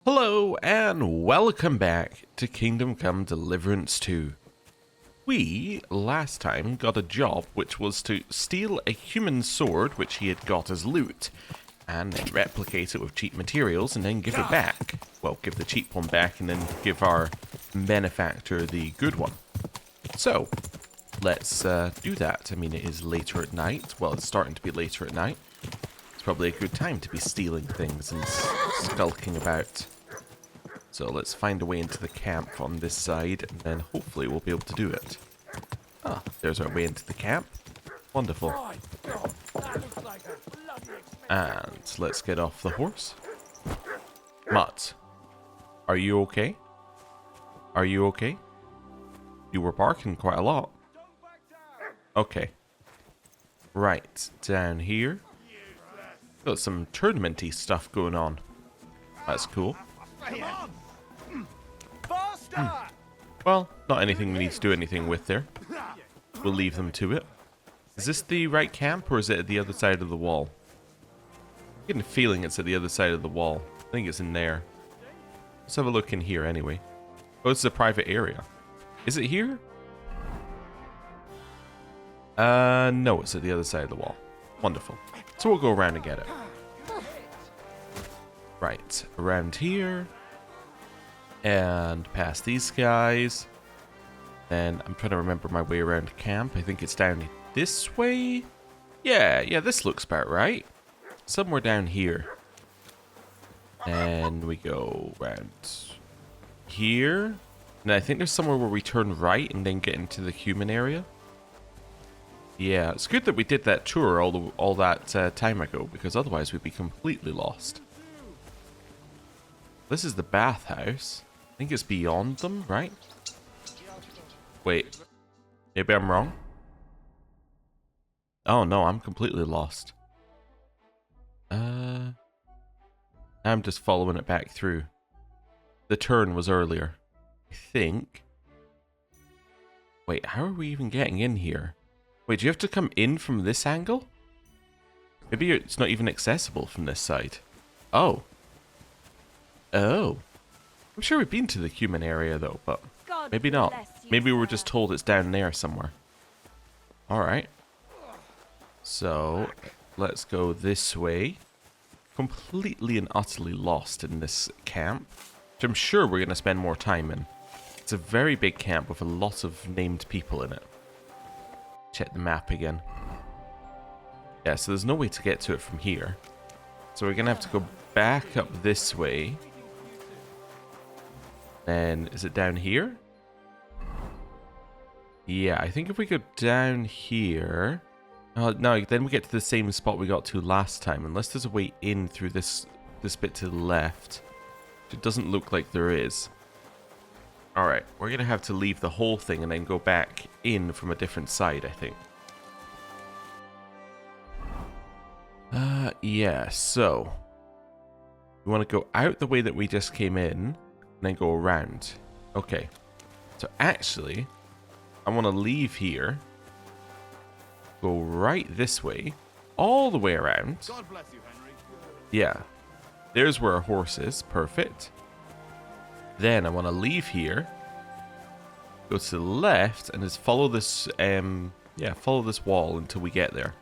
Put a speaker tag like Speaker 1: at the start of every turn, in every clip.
Speaker 1: Hello and welcome back to Kingdom Come Deliverance 2. We, last time, got a job which was to steal a human sword which he had got as loot, and then replicate it with cheap materials and then give it back. Well, give the cheap one back and then give our benefactor the good one. So, let's do that. I mean, it is later at night. Well, it's starting to be later at night. It's probably a good time to be stealing things and skulking about. So let's find a way into the camp on this side, and then hopefully we'll be able to do it. Ah, there's our way into the camp. Wonderful. And let's get off the horse. Mutt, are you okay? Are you okay? You were barking quite a lot. Okay. Right, down here. Got some tournament-y stuff going on. That's cool. Well, not anything we need to do anything with there. We'll leave them to it. Is this the right camp, or is it at the other side of the wall? I'm getting a feeling it's at the other side of the wall. I think it's in there. Let's have a look in here anyway. Oh, it's a private area. Is it here? No, it's at the other side of the wall. Wonderful. So we'll go around and get it. Right, around here. And past these guys. And I'm trying to remember my way around camp. I think it's down this way. Yeah, this looks about right. Somewhere down here. And we go around here. And I think there's somewhere where we turn right and then get into the human area. Yeah, it's good that we did that tour all that time ago, because otherwise we'd be completely lost. This is the bathhouse. I think it's beyond them, right? Wait. Maybe I'm wrong? Oh no, I'm completely lost. I'm just following it back through. The turn was earlier, I think. Wait, how are we even getting in here? Wait, do you have to come in from this angle? Maybe it's not even accessible from this side. Oh. Oh. I'm sure we've been to the human area though, but maybe not. Maybe we were just told it's down there somewhere. Alright. So, let's go this way. Completely and utterly lost in this camp, which I'm sure we're going to spend more time in. It's a very big camp with a lot of named people in it. Check the map again. Yeah, so there's no way to get to it from here. So we're going to have to go back up this way. Then, is it down here? Yeah, I think if we go down here... Oh, no, then we get to the same spot we got to last time. Unless there's a way in through this bit to the left. It doesn't look like there is. Alright, we're going to have to leave the whole thing and then go back in from a different side, I think. Yeah, so... We want to go out the way that we just came in, and then go around. Okay. So actually, I want to leave here, go right this way, all the way around. God bless you, Henry. Yeah. There's where our horse is. Perfect. Then I want to leave here, go to the left, and just follow this, follow this wall until we get there.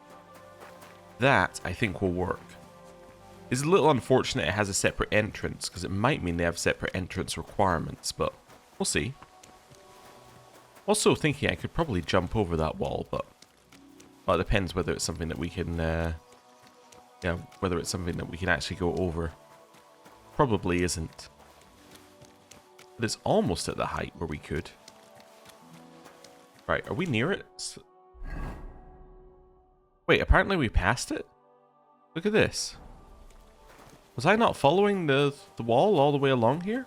Speaker 1: That, I think, will work. It's a little unfortunate it has a separate entrance, because it might mean they have separate entrance requirements, but we'll see. Also thinking I could probably jump over that wall, but well, it depends whether it's something that we can, whether it's something that we can actually go over. Probably isn't. But it's almost at the height where we could. Right, are we near it? Wait, apparently we passed it? Look at this. Was I not following the wall all the way along here?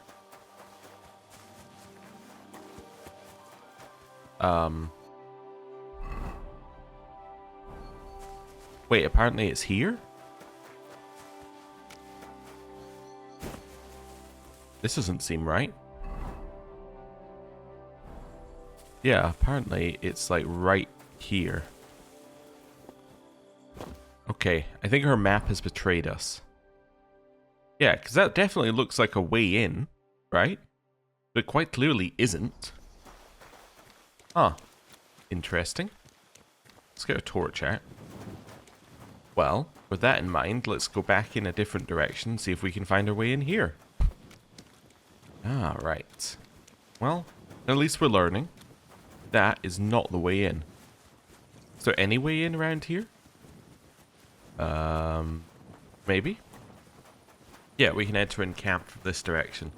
Speaker 1: Wait, apparently it's here? This doesn't seem right. Yeah, apparently it's like right here. Okay, I think her map has betrayed us. Yeah, because that definitely looks like a way in, right? But quite clearly isn't. Huh. Interesting. Let's get a torch out. Well, with that in mind, let's go back in a different direction, see if we can find our way in here. Ah, right. Well, at least we're learning. That is not the way in. Is there any way in around here? Maybe? Yeah, we can enter and camp from this direction.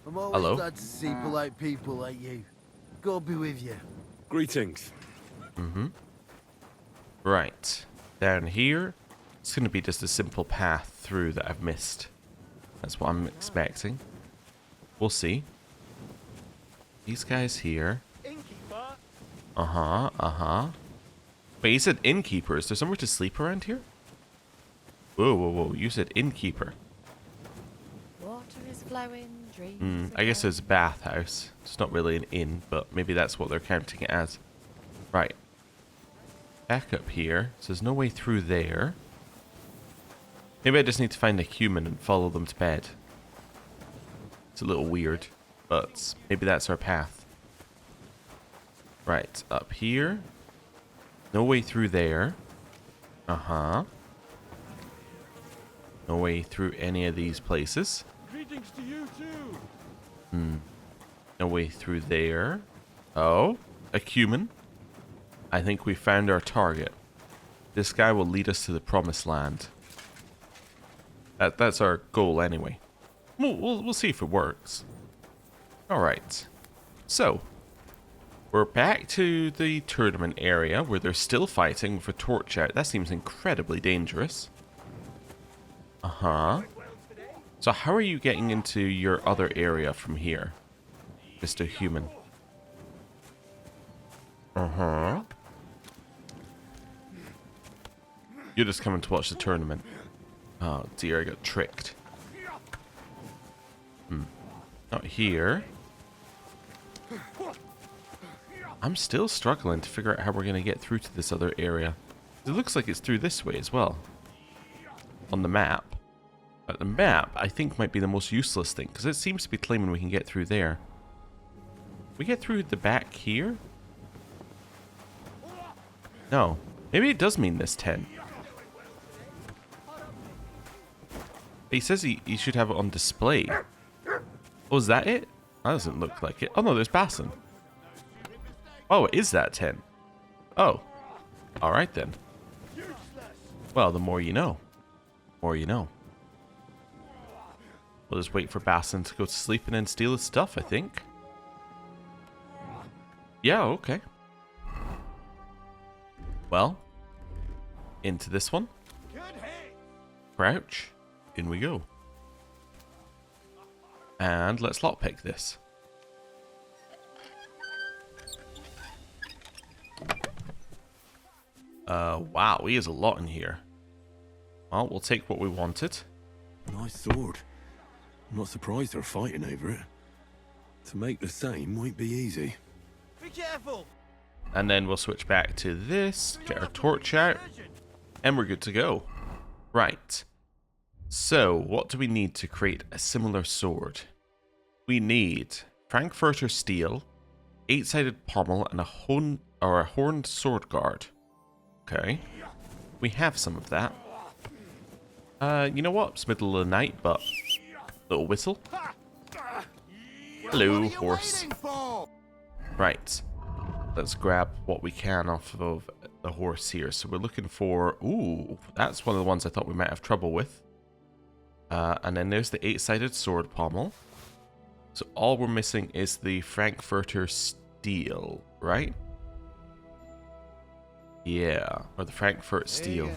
Speaker 2: I'm always
Speaker 1: Hello?
Speaker 2: glad to see polite people like you. God be with you.
Speaker 3: Greetings.
Speaker 1: Right. Down here, it's going to be just a simple path through that I've missed. That's what I'm expecting. We'll see. These guys here. Wait, you said innkeeper. Is there somewhere to sleep around here? Whoa, whoa, whoa. You said innkeeper.
Speaker 4: Water is flowing, dreams
Speaker 1: I guess there's a bathhouse. It's not really an inn, but maybe that's what they're counting it as. Right. Back up here. So there's no way through there. Maybe I just need to find a human and follow them to bed. It's a little weird, but maybe that's our path. Right, up here. No way through there. No way through any of these places.
Speaker 3: Greetings to you too.
Speaker 1: No way through there. Oh, a human. I think we found our target. This guy will lead us to the promised land. That's our goal anyway. We'll see if it works. Alright. So, we're back to the tournament area where they're still fighting with a torch out. That seems incredibly dangerous. So how are you getting into your other area from here, Mr. Human? You're just coming to watch the tournament. Oh dear, I got tricked. Not here. I'm still struggling to figure out how we're going to get through to this other area. It looks like it's through this way as well. On the map. But the map, I think, might be the most useless thing, because it seems to be claiming we can get through there. We get through the back here? No. Maybe it does mean this 10. He says he should have it on display. Oh, is that it? That doesn't look like it. Oh no, there's Bassin. Oh, it is that 10. Oh. Alright then. Well, the more you know. The more you know. We'll just wait for Bassin to go to sleep and then steal his stuff, I think. Yeah, okay. Well. Into this one. Crouch. In we go. And let's lockpick this. Wow, he has a lot in here. Well, we'll take what we wanted.
Speaker 3: Nice sword. I'm not surprised they're fighting over it. To make the same won't be easy.
Speaker 2: Be careful.
Speaker 1: And then we'll switch back to this, get our torch out, and we're good to go. Right. So, what do we need to create a similar sword? We need Frankfurter steel, 8-sided pommel, and a horned sword guard. Okay. We have some of that. You know what? It's middle of the night, but little whistle. Hello, horse. Right. Let's grab what we can off of the horse here. So we're looking for... Ooh, that's one of the ones I thought we might have trouble with. And then there's the 8-sided sword pommel. So all we're missing is the Frankfurter steel, right? Yeah, or the Frankfurt steel.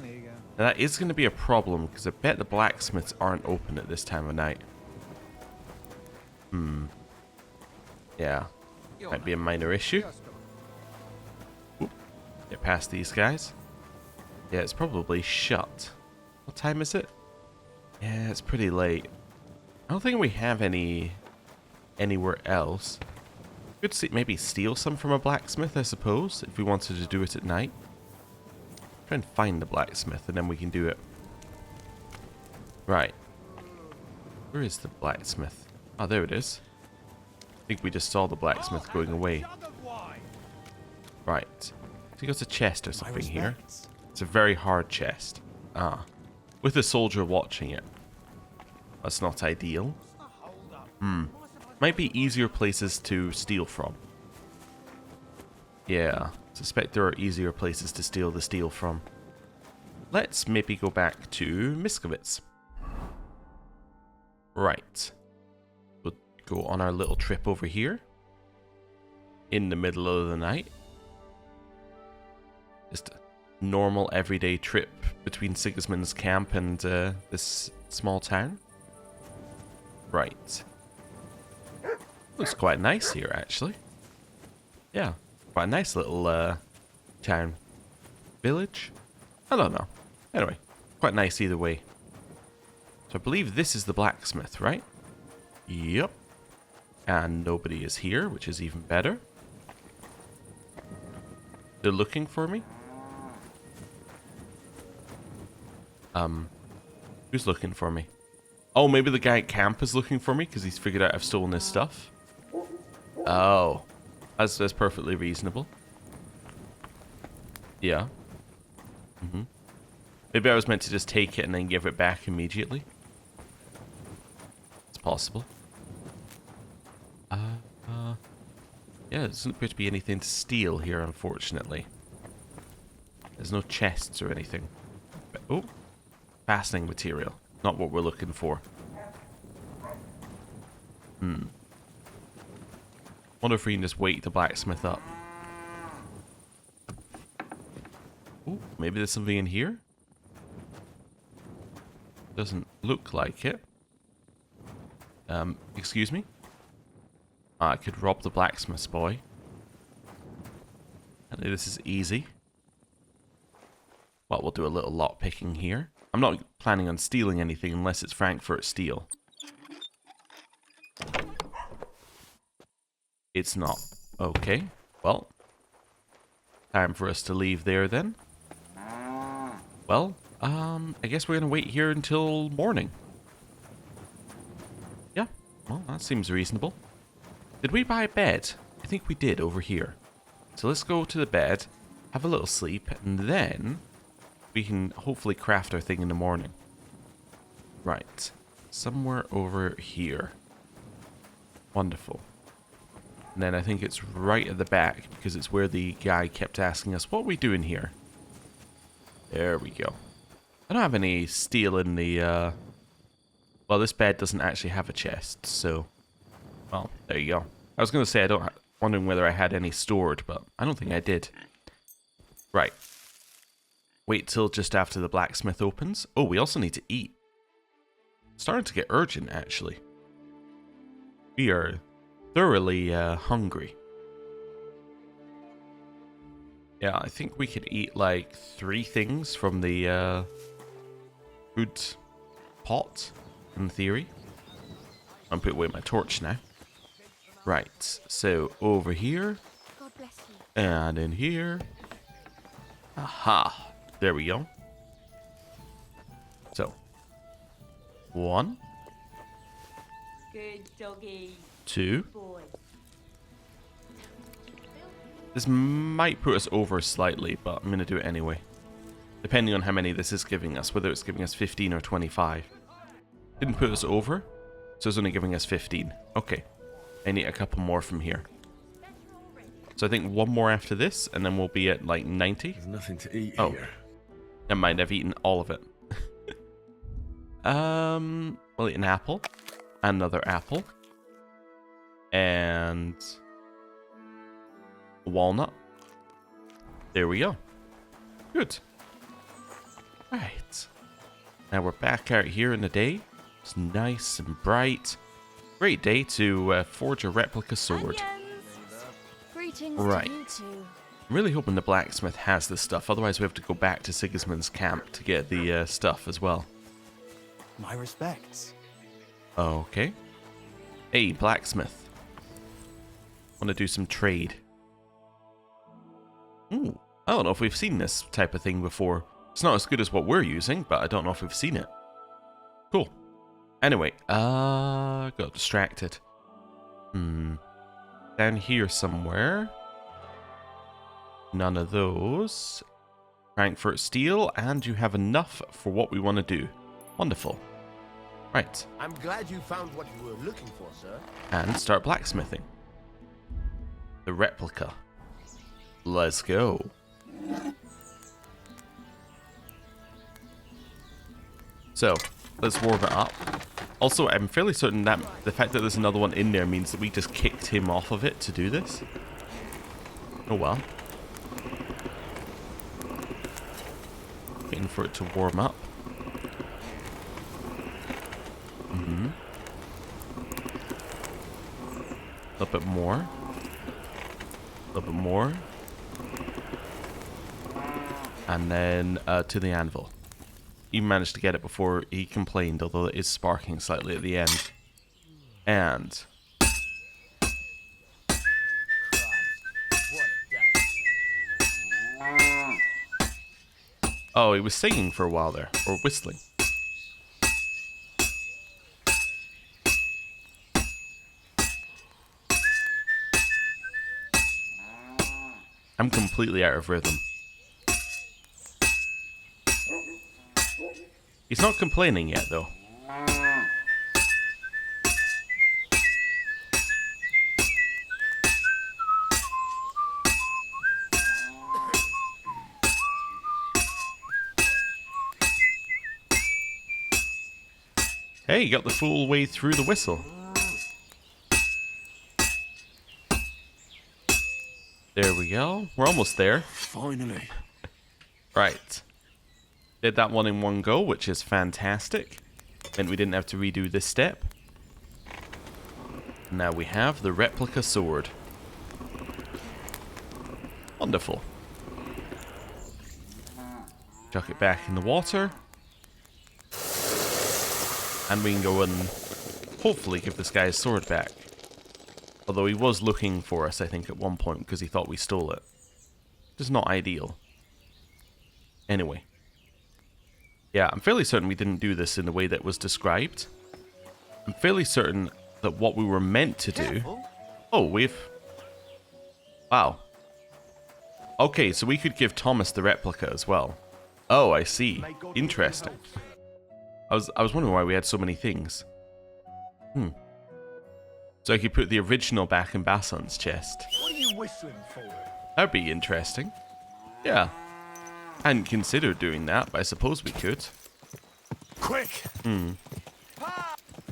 Speaker 1: Now that is going to be a problem, because I bet the blacksmiths aren't open at this time of night. Yeah, might be a minor issue. Oop. Get past these guys. Yeah, it's probably shut. What time is it? Yeah, it's pretty late. I don't think we have anywhere else. Could see, maybe steal some from a blacksmith, I suppose, if we wanted to do it at night. Try and find the blacksmith, and then we can do it. Right. Where is the blacksmith? Oh, there it is. I think we just saw the blacksmith going away. Right. So he got a chest or something here. It's a very hard chest. Ah. With a soldier watching it. That's not ideal. Might be easier places to steal from. Yeah. Suspect there are easier places to steal the steel from. Let's maybe go back to Miskovitz. Right. We'll go on our little trip over here. In the middle of the night. Just a normal everyday trip between Sigismund's camp and this small town. Right. Looks quite nice here, actually. Yeah. Quite a nice little town. Village? I don't know. Anyway, quite nice either way. So I believe this is the blacksmith, right? Yep. And nobody is here, which is even better. They're looking for me? Who's looking for me? Oh, maybe the guy at camp is looking for me because he's figured out I've stolen his stuff. Oh. That's perfectly reasonable. Yeah. Maybe I was meant to just take it and then give it back immediately. It's possible. Yeah, there doesn't appear to be anything to steal here, unfortunately. There's no chests or anything. But, oh, fastening material. Not what we're looking for. Wonder if we can just wake the blacksmith up. Oh, maybe there's something in here? Doesn't look like it. Excuse me? I could rob the blacksmith's boy. And this is easy. Well, we'll do a little lot picking here. I'm not planning on stealing anything unless it's Frankfurt steel. It's not. Okay. Well, time for us to leave there then. Well, I guess we're going to wait here until morning. Yeah, well, that seems reasonable. Did we buy a bed? I think we did over here. So let's go to the bed, have a little sleep, and then we can hopefully craft our thing in the morning. Right. Somewhere over here. Wonderful. And then I think it's right at the back because it's where the guy kept asking us, what are we doing here? There we go. I don't have any steel in the, well, this bed doesn't actually have a chest, so, well, there you go. I was going to say wondering whether I had any stored, but I don't think I did. Right. Wait till just after the blacksmith opens. Oh, we also need to eat. Starting to get urgent, actually. We are thoroughly hungry. Yeah, I think we could eat like 3 things from the food pot, in theory. I'm putting away my torch now. Right, so over here,
Speaker 4: God bless you.
Speaker 1: and in here. Aha, there we go. So, 1,
Speaker 5: Good doggy.
Speaker 1: 2.
Speaker 5: Boy.
Speaker 1: This might put us over slightly, but I'm going to do it anyway. Depending on how many this is giving us, whether it's giving us 15 or 25. Didn't put us over, so it's only giving us 15. Okay, I need a couple more from here. So I think 1 more after this, and then we'll be at like 90.
Speaker 3: There's nothing to eat
Speaker 1: Oh,
Speaker 3: here.
Speaker 1: never mind, I've eaten all of it. We'll eat an apple, another apple, and a walnut. There we go. Good. Right. Now we're back out here in the day. It's nice and bright. Great day to forge a replica sword.
Speaker 4: Onions. Greetings
Speaker 1: Right.
Speaker 4: to you two.
Speaker 1: I'm really hoping the blacksmith has this stuff. Otherwise we have to go back to Sigismund's camp to get the stuff as well.
Speaker 2: My respects.
Speaker 1: Okay. Hey, blacksmith. Want to do some trade. Ooh, I don't know if we've seen this type of thing before. It's not as good as what we're using, but I don't know if we've seen it. Cool. Anyway, got distracted. Down here somewhere. None of those. Frankfurt steel, and you have enough for what we want to do. Wonderful. Right.
Speaker 2: I'm glad you found what you were looking for, sir.
Speaker 1: And start blacksmithing. The replica. Let's go. So, let's warm it up. Also, I'm fairly certain that the fact that there's another one in there means that we just kicked him off of it to do this. Oh well. Waiting for it to warm up. A little bit more. A little bit more. And then to the anvil. He managed to get it before he complained, although it is sparking slightly at the end. And... oh, he was singing for a while there. Or whistling. I'm completely out of rhythm. He's not complaining yet, though. Hey, you got the full way through the whistle. There we go. We're almost there.
Speaker 3: Finally.
Speaker 1: Right. Did that one in one go, which is fantastic. Meant we didn't have to redo this step. Now we have the replica sword. Wonderful. Chuck it back in the water. And we can go and hopefully give this guy his sword back. Although he was looking for us, I think, at one point because he thought we stole it. Just not ideal. Anyway. Yeah, I'm fairly certain we didn't do this in the way that was described. I'm fairly certain that what we were meant to do... oh, we've... wow. Okay, so we could give Thomas the replica as well. Oh, I see. Interesting. I was wondering why we had so many things. So I could put the original back in Basson's chest.
Speaker 2: What are you whistling for?
Speaker 1: That'd be interesting. Yeah. I hadn't considered doing that, but I suppose we could.
Speaker 3: Quick!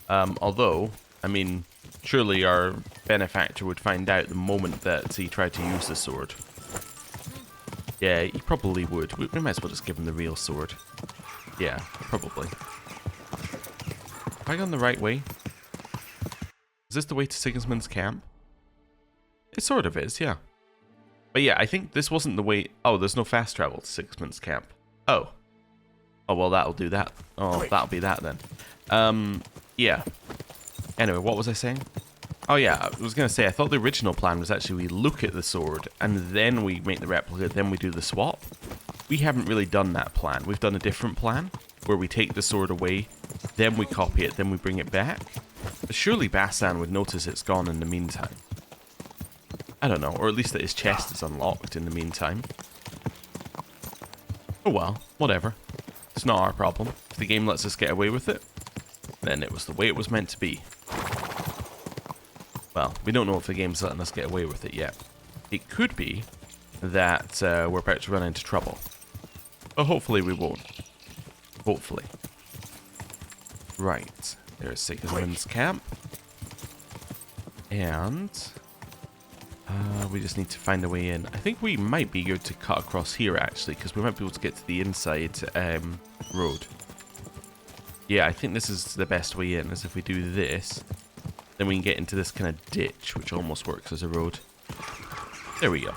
Speaker 1: Although, I mean, surely our benefactor would find out the moment that he tried to use the sword. Yeah, he probably would. We might as well just give him the real sword. Yeah, probably. Have I gone the right way? Is this the way to Sigismund's camp? It sort of is, yeah. But yeah, I think this wasn't the way... oh, there's no fast travel to Sigismund's camp. Oh. Oh, well, that'll do that. Oh, that'll be that then. Yeah. Anyway, what was I saying? Oh yeah, I was going to say, I thought the original plan was actually we look at the sword, and then we make the replica, then we do the swap. We haven't really done that plan. We've done a different plan, where we take the sword away, then we copy it, then we bring it back. But surely Bassan would notice it's gone in the meantime. I don't know, or at least that his chest is unlocked in the meantime. Oh well, whatever. It's not our problem. If the game lets us get away with it, then it was the way it was meant to be. Well, we don't know if the game's letting us get away with it yet. It could be that we're about to run into trouble. But hopefully we won't. Hopefully. Right. There's Sigismund's camp. And... we just need to find a way in. I think we might be good to cut across here, actually, because we might be able to get to the inside road. Yeah, I think this is the best way in, is if we do this, then we can get into this kind of ditch, which almost works as a road. There we go.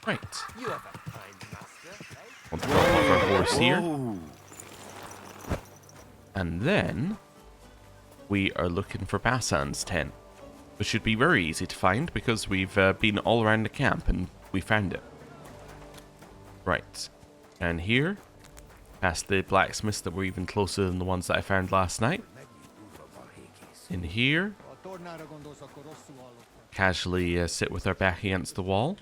Speaker 1: Right.
Speaker 2: You have a kind master, eh?
Speaker 1: Want to drop off our horse here.
Speaker 3: Whoa.
Speaker 1: And then we are looking for Bassan's tent, which should be very easy to find because we've been all around the camp and we found it. Right. And here. Past the blacksmiths that were even closer than the ones that I found last night. In here. Casually sit with our back against the wall.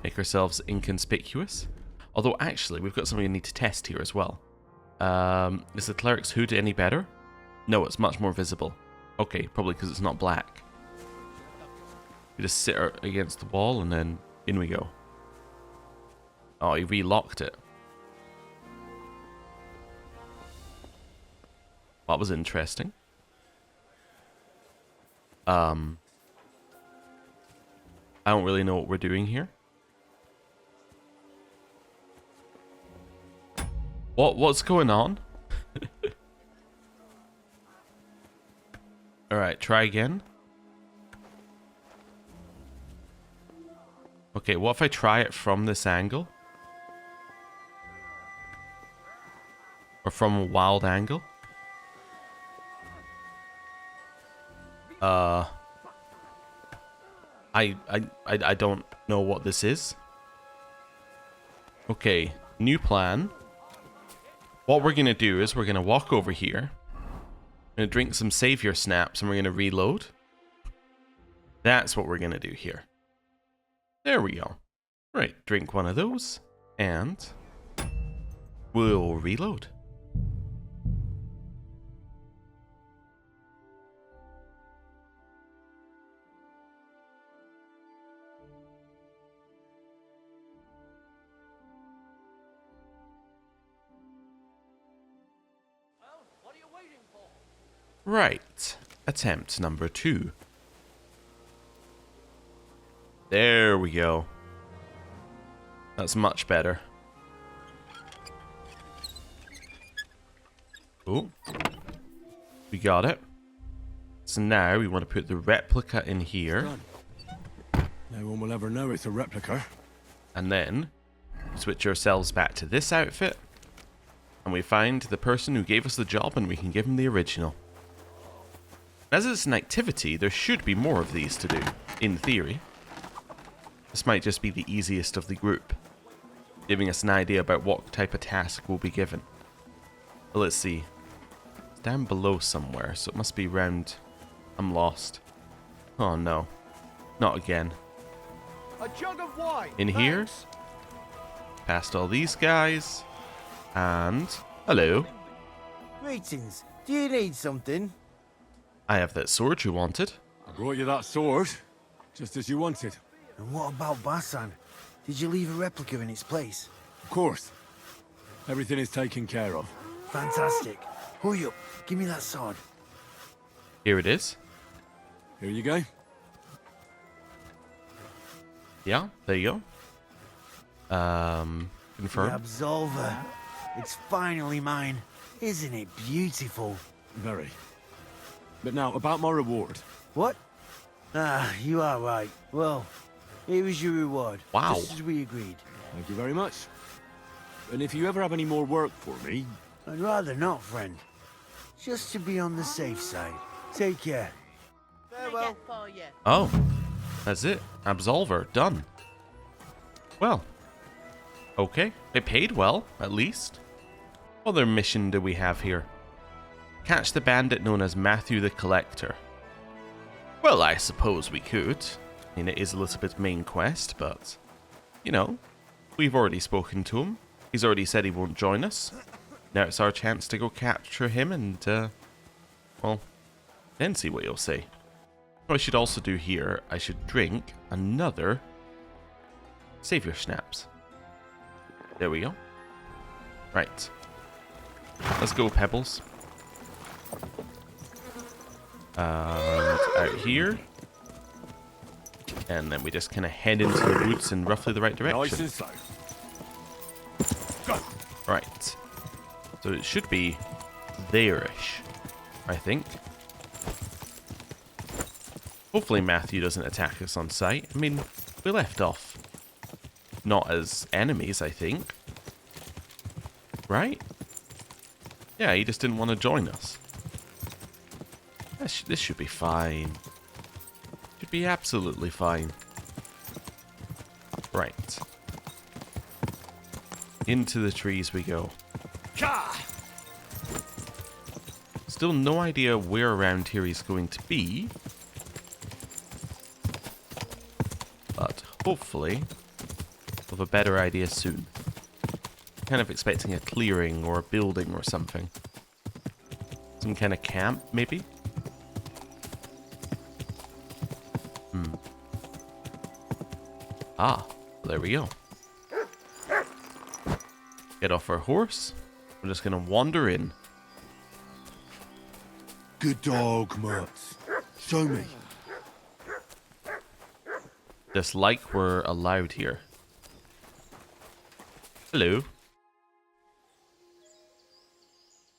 Speaker 1: Make ourselves inconspicuous. Although actually, we've got something we need to test here as well. Is the cleric's hood any better? No, it's much more visible. Okay, probably because it's not black. We just sit against the wall and then in we go. Oh, he relocked it. That was interesting. I don't really know what we're doing here. What's going on? Alright, try again. Okay, what if I try it from this angle? Or from a wild angle? I don't know what this is. Okay, new plan. What we're gonna do is we're gonna walk over here. Gonna drink some savior snaps and we're gonna reload. That's what we're gonna do here. There we go. Right, drink one of those and we'll reload. Right, attempt number 2. There we go. That's much better. Oh, we got it. So now we want to put the replica in here.
Speaker 3: Done. No one will ever know it's a replica.
Speaker 1: And then switch ourselves back to this outfit. And we find the person who gave us the job and we can give him the original. As it's an activity, there should be more of these to do, in theory. This might just be the easiest of the group, giving us an idea about what type of task we'll be given. But let's see. It's down below somewhere, so it must be round... I'm lost. Oh no. Not again.
Speaker 2: A jug of wine.
Speaker 1: In here. Past all these guys. And... hello.
Speaker 2: Greetings. Do you need something?
Speaker 1: I have that sword you wanted.
Speaker 3: I brought you that sword, just as you wanted.
Speaker 2: And what about Basan? Did you leave a replica in its place?
Speaker 3: Of course. Everything is taken care of.
Speaker 2: Fantastic. Hurry up. Give me that sword.
Speaker 1: Here it is.
Speaker 3: Here you go.
Speaker 1: Yeah, there you go. Confirm.
Speaker 2: The Absolver. It's finally mine. Isn't it beautiful?
Speaker 3: Very. But now, about my reward.
Speaker 2: What? Ah, you are right. Well, here is your reward.
Speaker 1: Wow.
Speaker 2: Just as we agreed.
Speaker 3: Thank you very much. And if you ever have any more work for me...
Speaker 2: I'd rather not, friend. Just to be on the safe side. Take care. Farewell.
Speaker 1: Oh, that's it. Absolver, done. Well, okay. It paid well, at least. What other mission do we have here? Catch the bandit known as Matthew the Collector. Well, I suppose we could. I mean, it is Elizabeth's main quest, but, you know, we've already spoken to him. He's already said he won't join us. Now it's our chance to go capture him and, well, then see what he'll say. What I should also do here, I should drink another Savior Snaps. There we go. Right. Let's go, Pebbles. Out here. And then we just kind of head into the woods in roughly the right
Speaker 3: Nice
Speaker 1: direction.
Speaker 3: and slow.
Speaker 1: Right. So it should be there-ish, I think. Hopefully Matthew doesn't attack us on sight. I mean, we left off not as enemies, I think. Right? Yeah, he just didn't want to join us. This should be fine. Should be absolutely fine. Right. Into the trees we go. Still no idea where around here he's going to be. But hopefully we'll have a better idea soon. Kind of expecting a clearing or a building or something. Some kind of camp, maybe? Ah, there we go. Get off our horse. We're just gonna wander in.
Speaker 3: Good dog, Mutts. Show me.
Speaker 1: Just like we're allowed here. Hello.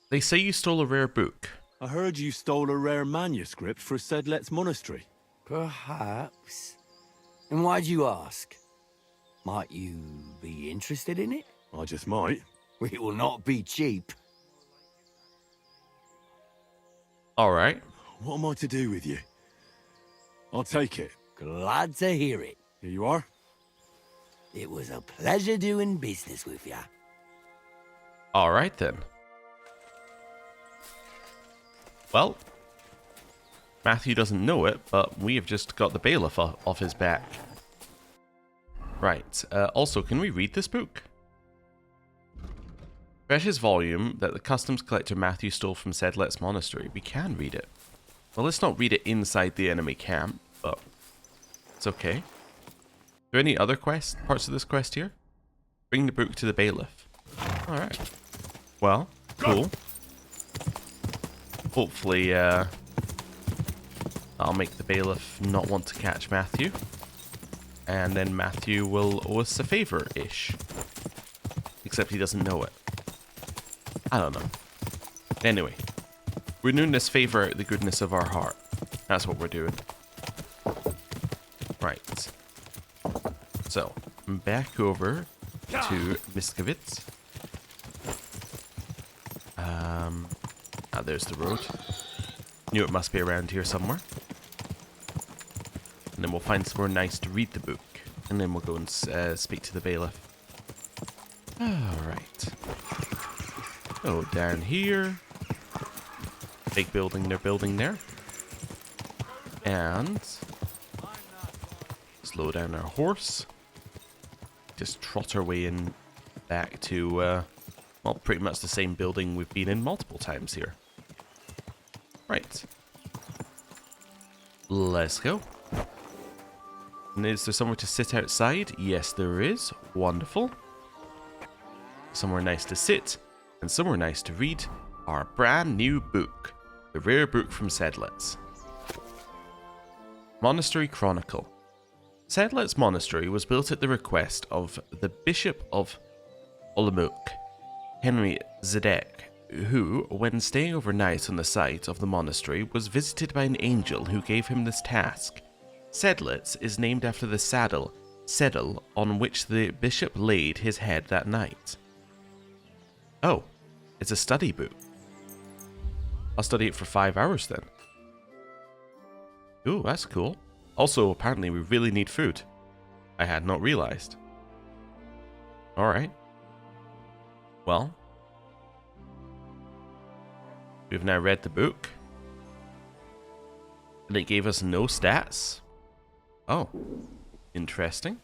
Speaker 1: They say you stole a rare book.
Speaker 3: I heard you stole a rare manuscript for Sedlet's monastery.
Speaker 2: Perhaps. And why'd you ask? Might you be interested in it?
Speaker 3: I just might.
Speaker 2: It will not be cheap.
Speaker 1: Alright.
Speaker 3: What am I to do with you? I'll take it.
Speaker 2: Glad to hear it.
Speaker 3: Here you are.
Speaker 2: It was a pleasure doing business with you.
Speaker 1: Alright then. Well, Matthew doesn't know it, but we have just got the bailiff off his back. Right. Also, can we read this book? Precious volume that the customs collector Matthew stole from Sedlet's monastery. We can read it. Well, let's not read it inside the enemy camp, but it's okay. Are there any other parts of this quest here? Bring the book to the bailiff. Alright. Well, cool. Hopefully, that'll make the bailiff not want to catch Matthew. And then Matthew will owe us a favor-ish. Except he doesn't know it. I don't know. Anyway, we're doing this favor out of the goodness of our heart. That's what we're doing. Right. So, back over to Miskovitz. There's the road. Knew it must be around here somewhere. And then we'll find somewhere nice to read the book. And then we'll go and speak to the bailiff. Alright. Go down here. Big building they're building there. And slow down our horse. Just trot our way in back to, well, pretty much the same building we've been in multiple times here. Right. Let's go. And is there somewhere to sit outside? Yes, there is. Wonderful. Somewhere nice to sit, and somewhere nice to read our brand new book. The rare book from Sedlet's. Monastery Chronicle. Sedlet's monastery was built at the request of the Bishop of Olomouc, Henry Zedek, who, when staying overnight on the site of the monastery, was visited by an angel who gave him this task. Sedlet's is named after the saddle, on which the bishop laid his head that night. Oh, it's a study book. I'll study it for 5 hours then. Ooh, that's cool. Also, apparently we really need food. I had not realized. Alright. Well, we've now read the book. And it gave us no stats. Oh, interesting.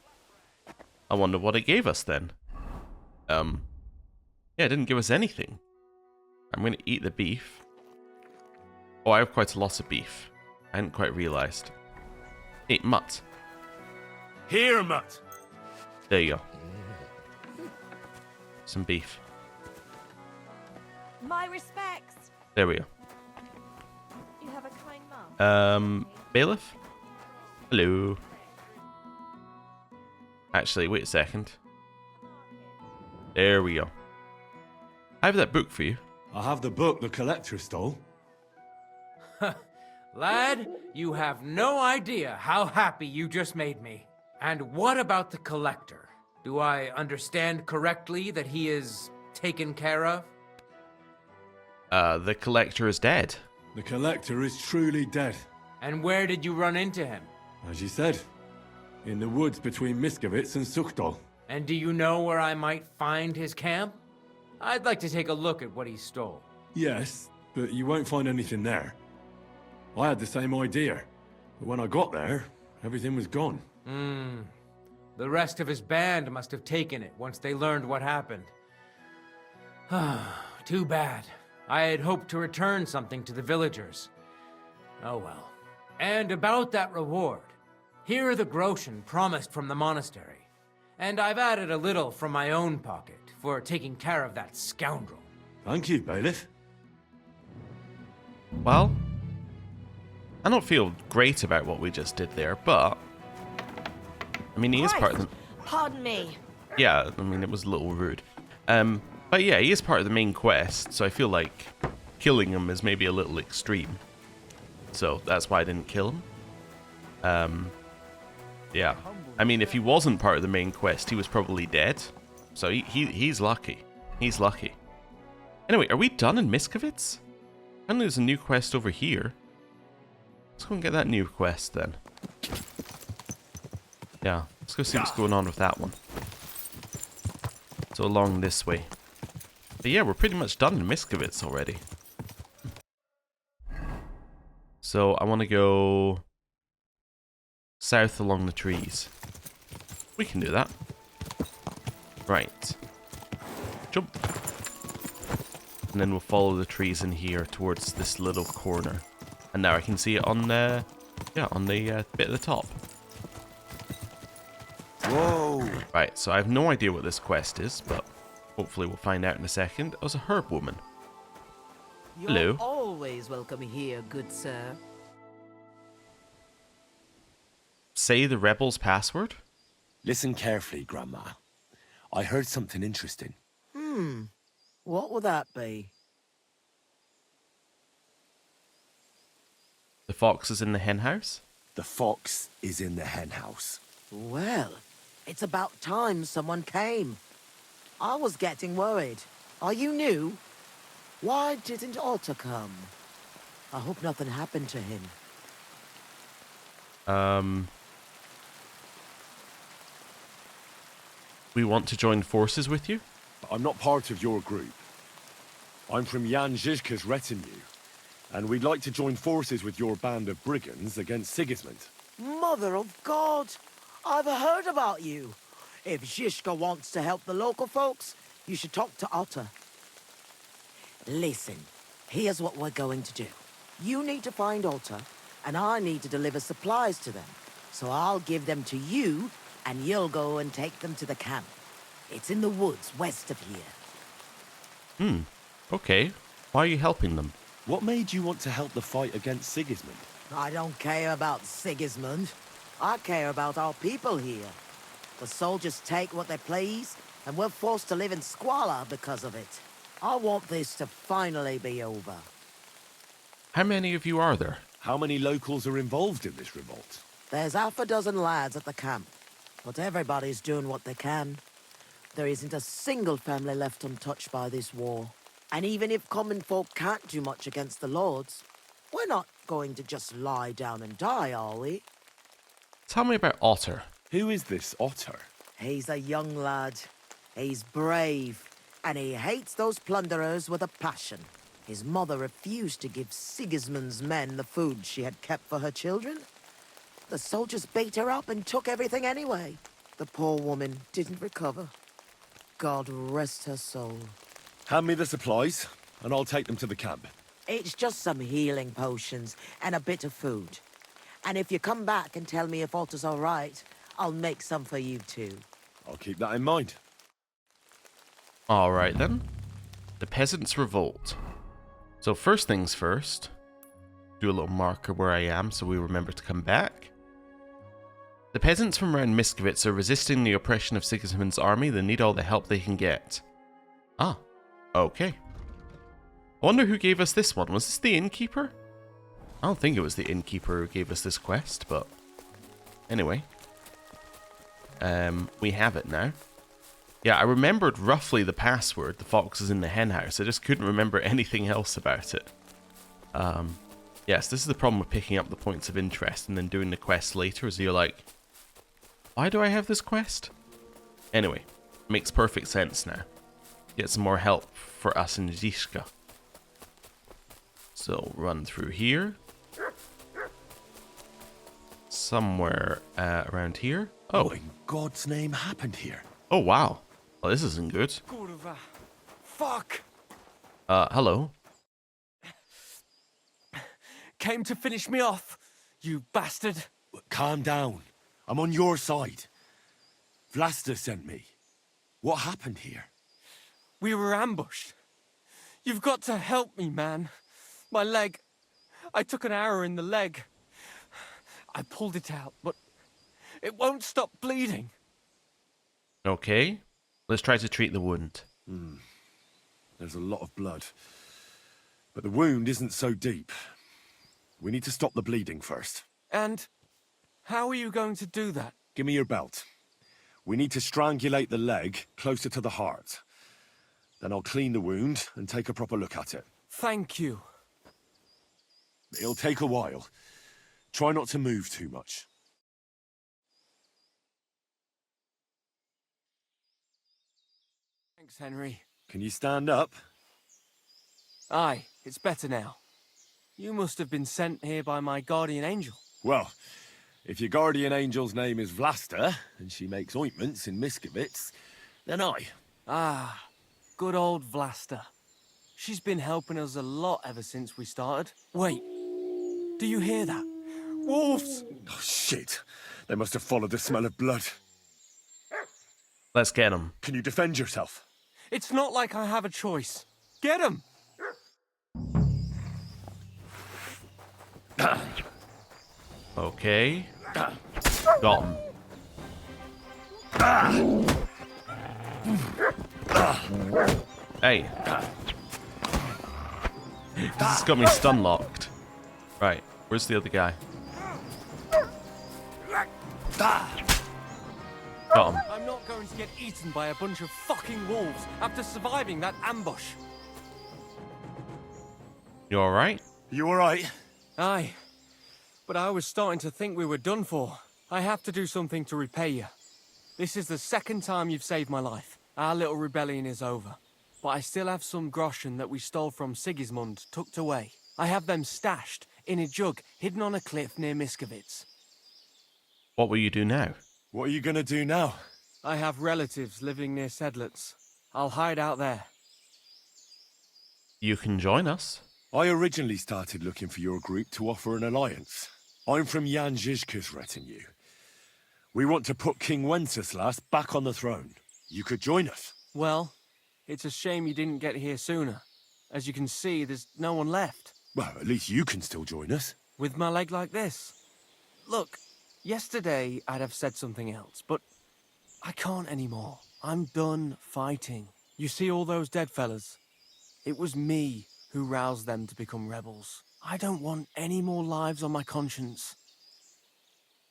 Speaker 1: I wonder what it gave us then. Yeah, it didn't give us anything. I'm going to eat the beef. Oh, I have quite a lot of beef. I hadn't quite realized. Hey, Mutt.
Speaker 3: Here, Mutt.
Speaker 1: There you go. Some beef.
Speaker 4: My respects.
Speaker 1: There we go.
Speaker 4: You have a kind mum.
Speaker 1: Bailiff? Hello. Actually, wait a second. There we go. I have that book for you.
Speaker 3: I have the book the collector stole.
Speaker 5: Lad, you have no idea how happy you just made me. And what about the collector? Do I understand correctly that he is taken care of?
Speaker 1: The collector is dead.
Speaker 3: The collector is truly dead.
Speaker 5: And where did you run into him?
Speaker 3: As you said, in the woods between Miskovitz and Suchdol.
Speaker 5: And do you know where I might find his camp? I'd like to take a look at what he stole.
Speaker 3: Yes, but you won't find anything there. I had the same idea, but when I got there, everything was gone.
Speaker 5: The rest of his band must have taken it once they learned what happened. Too bad. I had hoped to return something to the villagers. Oh well. And about that reward. Here are the groschen promised from the monastery. And I've added a little from my own pocket for taking care of that scoundrel.
Speaker 3: Thank you, bailiff.
Speaker 1: Well, I don't feel great about what we just did there, but I mean, he is part of the...
Speaker 4: Pardon me.
Speaker 1: Yeah, I mean, it was a little rude. But yeah, he is part of the main quest, so I feel like killing him is maybe a little extreme. So that's why I didn't kill him. Yeah. I mean, if he wasn't part of the main quest, he was probably dead. So he's lucky. He's lucky. Anyway, are we done in Miskovitz? I know there's a new quest over here. Let's go and get that new quest then. Yeah, let's go see what's going on with that one. So along this way. But yeah, we're pretty much done in Miskovitz already. So I want to go south along the trees. We can do that. Right. Jump. And then we'll follow the trees in here towards this little corner. And now I can see it on the, yeah, on the bit at the top.
Speaker 2: Whoa!
Speaker 1: Right, so I have no idea what this quest is, but hopefully we'll find out in a second. It was a herb woman.
Speaker 6: You're
Speaker 1: Hello.
Speaker 6: always welcome here, good sir.
Speaker 1: Say the rebel's password?
Speaker 7: Listen carefully, Grandma. I heard something interesting.
Speaker 6: What would that be?
Speaker 1: The fox is in the hen house?
Speaker 7: The fox is in the hen house.
Speaker 6: Well, it's about time someone came. I was getting worried. Are you new? Why didn't Otto come? I hope nothing happened to him.
Speaker 1: We want to join forces with you?
Speaker 7: I'm not part of your group. I'm from Jan Žižka's retinue, and we'd like to join forces with your band of brigands against Sigismund.
Speaker 6: Mother of God! I've heard about you. If Žižka wants to help the local folks, you should talk to Otto. Listen, here's what we're going to do. You need to find Otto, and I need to deliver supplies to them. So I'll give them to you, and you'll go and take them to the camp. It's in the woods west of here.
Speaker 1: Okay. Why are you helping them?
Speaker 7: What made you want to help the fight against Sigismund?
Speaker 6: I don't care about Sigismund. I care about our people here. The soldiers take what they please, and we're forced to live in squalor because of it. I want this to finally be over.
Speaker 1: How many of you are there?
Speaker 7: How many locals are involved in this revolt?
Speaker 6: There's half a dozen lads at the camp, but everybody's doing what they can. There isn't a single family left untouched by this war. And even if common folk can't do much against the lords, we're not going to just lie down and die, are we?
Speaker 1: Tell me about Otter.
Speaker 7: Who is this Otter?
Speaker 6: He's a young lad. He's brave, and he hates those plunderers with a passion. His mother refused to give Sigismund's men the food she had kept for her children. The soldiers beat her up and took everything anyway. The poor woman didn't recover. God rest her soul.
Speaker 7: Hand me the supplies, and I'll take them to the camp.
Speaker 6: It's just some healing potions and a bit of food. And if you come back and tell me if Otto's all right, I'll make some for you too.
Speaker 7: I'll keep that in mind.
Speaker 1: Alright then. The Peasants' Revolt. So first things first. Do a little marker where I am so we remember to come back. The peasants from around Miskovitz are resisting the oppression of Sigismund's army. They need all the help they can get. Ah, okay. I wonder who gave us this one. Was this the innkeeper? I don't think it was the innkeeper who gave us this quest, but anyway. We have it now. Yeah, I remembered roughly the password, the fox is in the hen house. I just couldn't remember anything else about it. Yes, this is the problem with picking up the points of interest and then doing the quest later, is you're like, why do I have this quest? Anyway, makes perfect sense now. get some more help for us in Zizka. So run through here. Somewhere around here. Oh.
Speaker 7: What in God's name happened here?
Speaker 1: Oh, wow. Well, this isn't good.
Speaker 2: Kurva. Fuck!
Speaker 1: Hello.
Speaker 2: Came to finish me off, you bastard.
Speaker 7: Calm down. I'm on your side. Vlasta sent me. What happened here?
Speaker 2: We were ambushed. You've got to help me, man. My leg. I took an arrow in the leg. I pulled it out, but it won't stop bleeding.
Speaker 1: Okay. Let's try to treat the wound.
Speaker 7: There's a lot of blood. But the wound isn't so deep. We need to stop the bleeding first.
Speaker 2: And how are you going to do that?
Speaker 7: Give me your belt. We need to strangulate the leg closer to the heart. Then I'll clean the wound and take a proper look at it.
Speaker 2: Thank you.
Speaker 7: It'll take a while. Try not to move too much.
Speaker 2: Thanks, Henry.
Speaker 7: Can you stand up?
Speaker 2: Aye, it's better now. You must have been sent here by my guardian angel.
Speaker 7: Well, if your guardian angel's name is Vlasta, and she makes ointments in Miskovitz, then I.
Speaker 2: Ah, good old Vlasta. She's been helping us a lot ever since we started. Wait, do you hear that? Wolves!
Speaker 7: Oh, shit. They must have followed the smell of blood.
Speaker 1: Let's get him.
Speaker 7: Can you defend yourself?
Speaker 2: It's not like I have a choice. Get him!
Speaker 1: Okay. Got him. Hey. This has got me stun locked. Right, where's the other guy? Got him.
Speaker 2: I'm not going to get eaten by a bunch of fucking wolves after surviving that ambush.
Speaker 1: You alright?
Speaker 7: You alright?
Speaker 2: Aye, but I was starting to think we were done for. I have to do something to repay you. This is the second time you've saved my life. Our little rebellion is over. But I still have some groschen that we stole from Sigismund tucked away. I have them stashed in a jug hidden on a cliff near Miskovitz.
Speaker 1: What will you do now?
Speaker 7: What are you gonna do now?
Speaker 2: I have relatives living near Sedlitz. I'll hide out there.
Speaker 1: You can join us.
Speaker 7: I originally started looking for your group to offer an alliance. I'm from Jan Žižka's retinue. We want to put King Wenceslas back on the throne. You could join us.
Speaker 2: Well, it's a shame you didn't get here sooner. As you can see, there's no one left.
Speaker 7: Well, at least you can still join us.
Speaker 2: With my leg like this. Look, yesterday I'd have said something else, but I can't anymore. I'm done fighting. You see all those dead fellas? It was me who roused them to become rebels. I don't want any more lives on my conscience.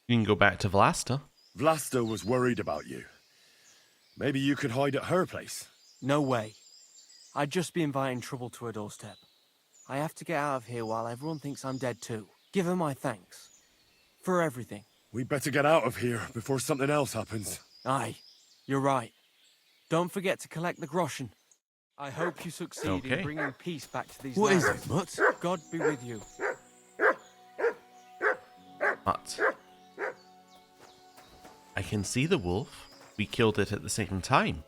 Speaker 1: You can go back to Vlasta.
Speaker 7: Vlasta was worried about you. Maybe you could hide at her place.
Speaker 2: No way. I'd just be inviting trouble to her doorstep. I have to get out of here while everyone thinks I'm dead too. Give her my thanks. For everything.
Speaker 7: We better get out of here before something else happens.
Speaker 2: Aye, you're right. Don't forget to collect the groschen. I hope you succeed in bringing peace back to these
Speaker 7: What is
Speaker 2: lands.
Speaker 7: it, Mutt?
Speaker 2: God be with you.
Speaker 1: But I can see the wolf. We killed it at the same time.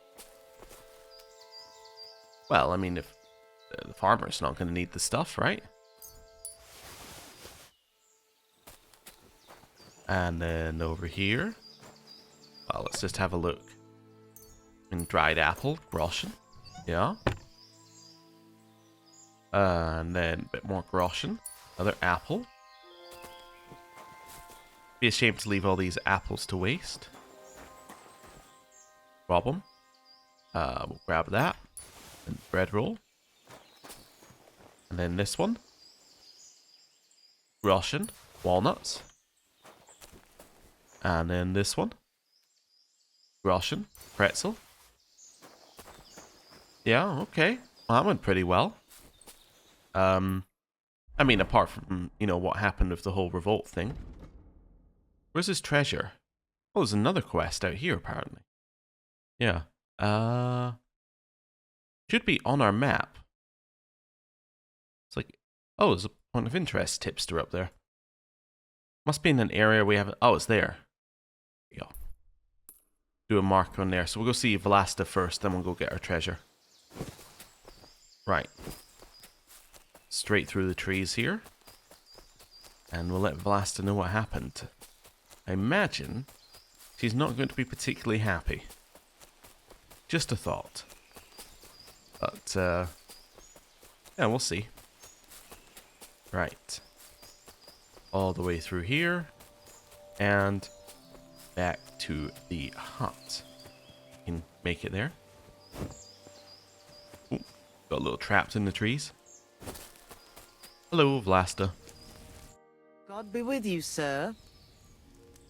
Speaker 1: Well, I mean, if the farmer's not going to need the stuff, right? And then over here, well, let's just have a look. In dried apple, groschen, yeah. And then a bit more groschen, another apple. Be a shame to leave all these apples to waste. Problem. We'll grab that. And bread roll. And then this one. Groschen. Walnuts. And then this one. Groschen. Pretzel. Yeah, okay. Well, that went pretty well. I mean, apart from, you know, what happened with the whole revolt thing. Where's his treasure? Oh, there's another quest out here, apparently. Yeah. Should be on our map. It's like, oh, there's a point of interest tipster up there. Must be in an area we haven't... Oh, it's there. There you go. Do a mark on there. So we'll go see Velasta first, then we'll go get our treasure. Right. Straight through the trees here. And we'll let Velasta know what happened. I imagine she's not going to be particularly happy. Just a thought. But, yeah, we'll see. Right. All the way through here. And back to the hut. Can make it there. Ooh, got a little trapped in the trees. Hello, Vlasta.
Speaker 6: God be with you, sir.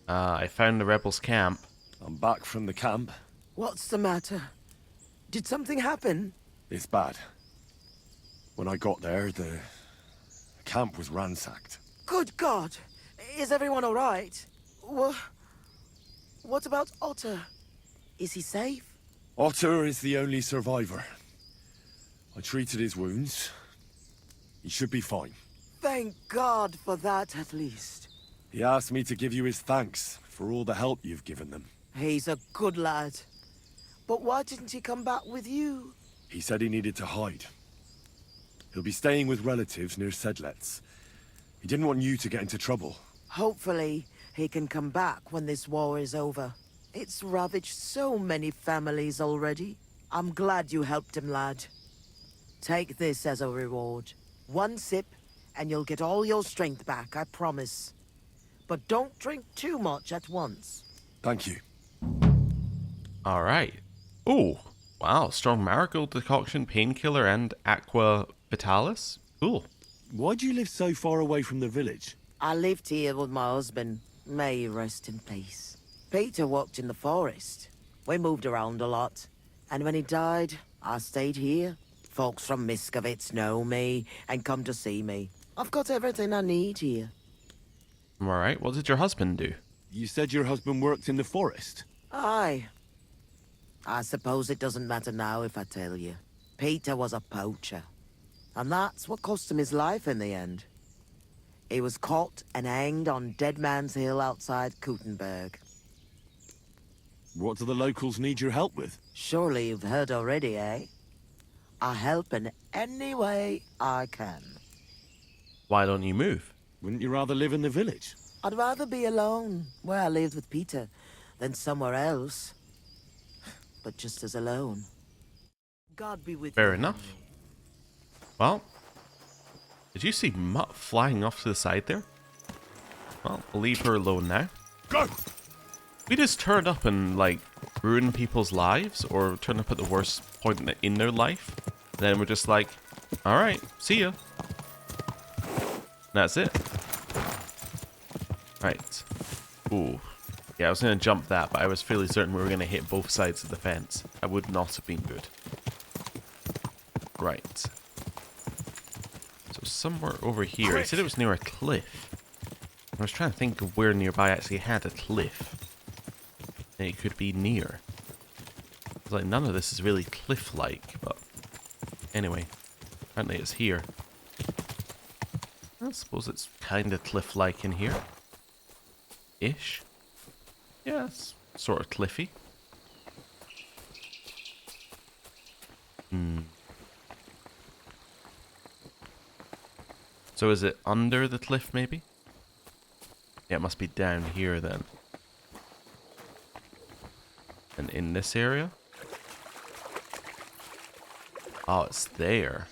Speaker 1: I found the rebels' camp.
Speaker 7: I'm back from the camp.
Speaker 6: What's the matter? Did something happen?
Speaker 7: It's bad. When I got there, the camp was ransacked.
Speaker 6: Good God! Is everyone all right? What about Otter? Is he safe?
Speaker 7: Otter is the only survivor. I treated his wounds. He should be fine.
Speaker 6: Thank God for that, at least.
Speaker 7: He asked me to give you his thanks for all the help you've given them.
Speaker 6: He's a good lad. But why didn't he come back with you?
Speaker 7: He said he needed to hide. He'll be staying with relatives near Sedlets. He didn't want you to get into trouble.
Speaker 6: Hopefully, he can come back when this war is over. It's ravaged so many families already. I'm glad you helped him, lad. Take this as a reward. One sip, and you'll get all your strength back, I promise. But don't drink too much at once.
Speaker 7: Thank you.
Speaker 1: Alright. Oh, wow. Strong marigold decoction, painkiller, and aqua vitalis. Cool.
Speaker 7: Why do you live so far away from the village?
Speaker 6: I lived here with my husband. May he rest in peace. Peter worked in the forest. We moved around a lot. And when he died, I stayed here. Folks from Miskovitz know me and come to see me. I've got everything I need here.
Speaker 1: Alright. What did your husband do?
Speaker 7: You said your husband worked in the forest?
Speaker 6: Aye. I suppose it doesn't matter now if I tell you. Peter was a poacher. And that's what cost him his life in the end. He was caught and hanged on Dead Man's Hill outside Kuttenberg.
Speaker 7: What do the locals need your help with?
Speaker 6: Surely you've heard already, eh? I help in any way I can.
Speaker 1: Why don't you move?
Speaker 7: Wouldn't you rather live in the village?
Speaker 6: I'd rather be alone, where I lived with Peter, than somewhere else. But just as alone. God be with you.
Speaker 1: Fair enough. Well, did you see Mutt flying off to the side there? Well, we'll leave her alone now.
Speaker 7: Go!
Speaker 1: We just turned up and, like, ruin people's lives, or turn up at the worst point in their life. And then we're just like, alright, see ya. That's it. Right. Ooh. Yeah, I was going to jump that, but I was fairly certain we were going to hit both sides of the fence. That would not have been good. Right. So somewhere over here. He said it was near a cliff. I was trying to think of where nearby actually had a cliff that it could be near. It's like none of this is really cliff-like, but anyway, apparently it's here. I suppose it's kind of cliff-like in here. Ish. Yeah, it's sort of cliffy. So is it under the cliff, maybe? Yeah, it must be down here then. And in this area? Oh, it's there.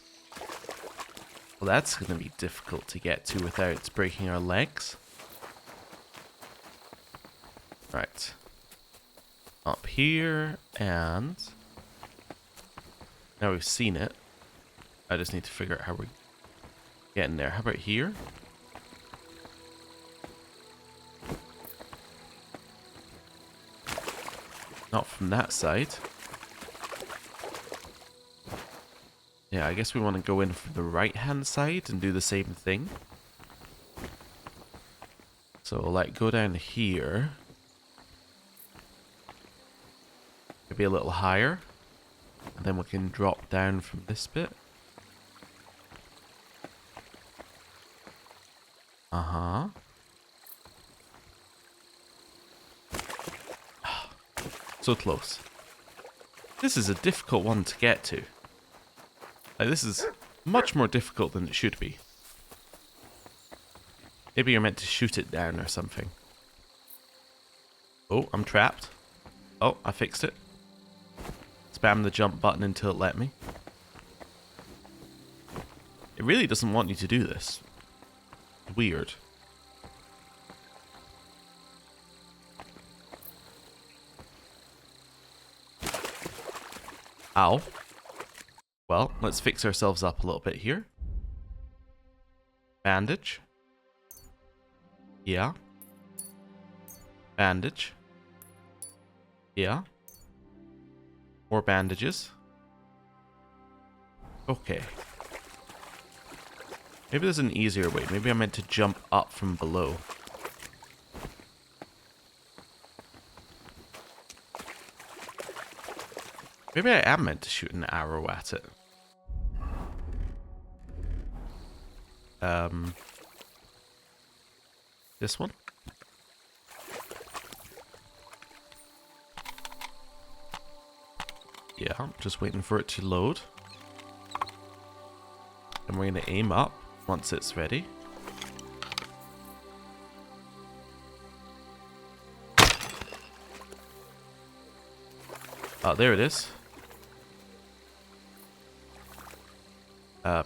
Speaker 1: Well, that's going to be difficult to get to without breaking our legs. Right. Up here, and... now we've seen it. I just need to figure out how we're getting there. How about here? Not from that side. Yeah, I guess we want to go in from the right-hand side and do the same thing. So we'll, like, go down here. Maybe a little higher. And then we can drop down from this bit. Uh-huh. So close. This is a difficult one to get to. Like, this is much more difficult than it should be. Maybe you're meant to shoot it down or something. Oh, I'm trapped. Oh, I fixed it. Spam the jump button until it let me. It really doesn't want you to do this. Weird. Ow. Well, let's fix ourselves up a little bit here. Bandage. Yeah. Bandage. Yeah. More bandages. Okay. Maybe there's an easier way. Maybe I meant to jump up from below. Maybe I am meant to shoot an arrow at it. This one? Yeah, I'm just waiting for it to load. And we're going to aim up once it's ready. Oh, there it is.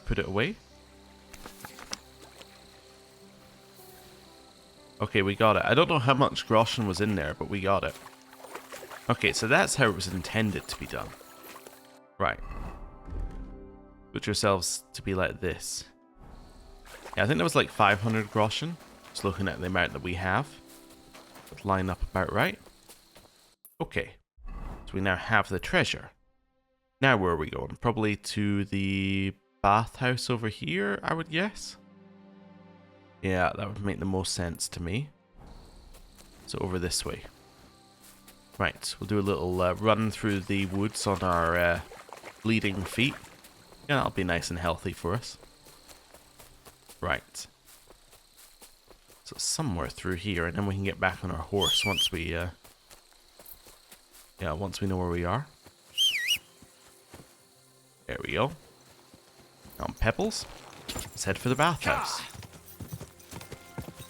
Speaker 1: Put it away. Okay, we got it. I don't know how much groschen was in there, but we got it. Okay, so that's how it was intended to be done. Right. Put yourselves to be like this. Yeah, I think that was like 500 groschen. Just looking at the amount that we have. Would line up about right. Okay. So we now have the treasure. Now where are we going? Probably to the bathhouse over here, I would guess. Yeah, that would make the most sense to me. So over this way. Right, we'll do a little run through the woods on our bleeding feet. Yeah, that'll be nice and healthy for us. Right. So somewhere through here, and then we can get back on our horse once we once we know where we are. There we go. On Pebbles. Let's head for the bathhouse.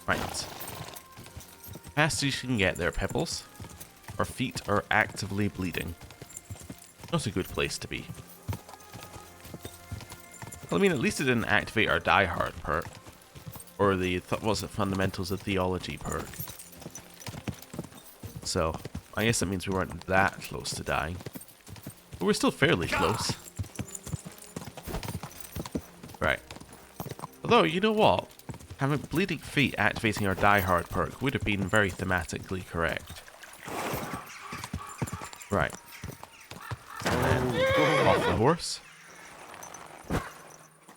Speaker 1: Right. Fast as you can get there, Pebbles. Our feet are actively bleeding. Not a good place to be. Well, I mean, at least it didn't activate our Die Hard perk. Or the, was it Fundamentals of Theology perk. So, I guess that means we weren't that close to dying. But we're still fairly close. Right. Although, you know what? Having bleeding feet activating our Die Hard perk would have been very thematically correct. Right. And then off the horse.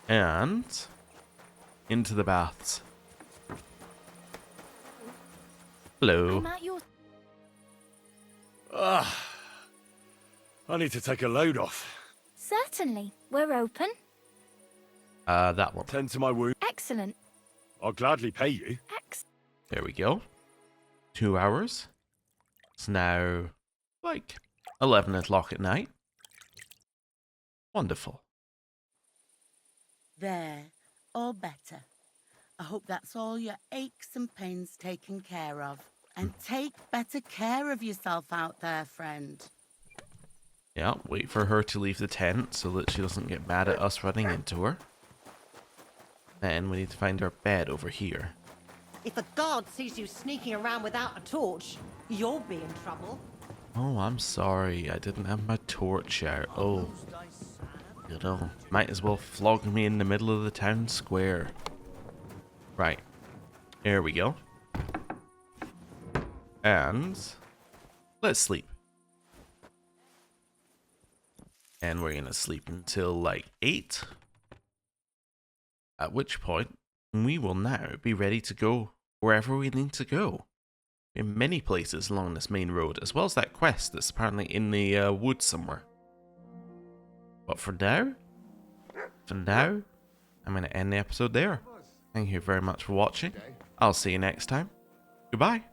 Speaker 1: And into the baths. Hello.
Speaker 4: I'm at your...
Speaker 7: I need to take a load off.
Speaker 4: Certainly. We're open.
Speaker 1: That one.
Speaker 7: Tend to my wound.
Speaker 4: Excellent.
Speaker 7: I'll gladly pay you.
Speaker 1: There we go. 2 hours. It's now like 11 o'clock at night. Wonderful.
Speaker 8: There, all better. I hope that's all your aches and pains taken care of. And take better care of yourself out there, friend.
Speaker 1: Yeah, wait for her to leave the tent so that she doesn't get mad at us running into her. Then we need to find our bed over here.
Speaker 9: If a guard sees you sneaking around without a torch, you'll be in trouble.
Speaker 1: Oh, I'm sorry. I didn't have my torch out. Oh. You know, might as well flog me in the middle of the town square. Right. There we go. And let's sleep. And we're gonna sleep until like 8. At which point, we will now be ready to go wherever we need to go. In many places along this main road, as well as that quest that's apparently in the woods somewhere. But for now, I'm going to end the episode there. Thank you very much for watching. I'll see you next time. Goodbye.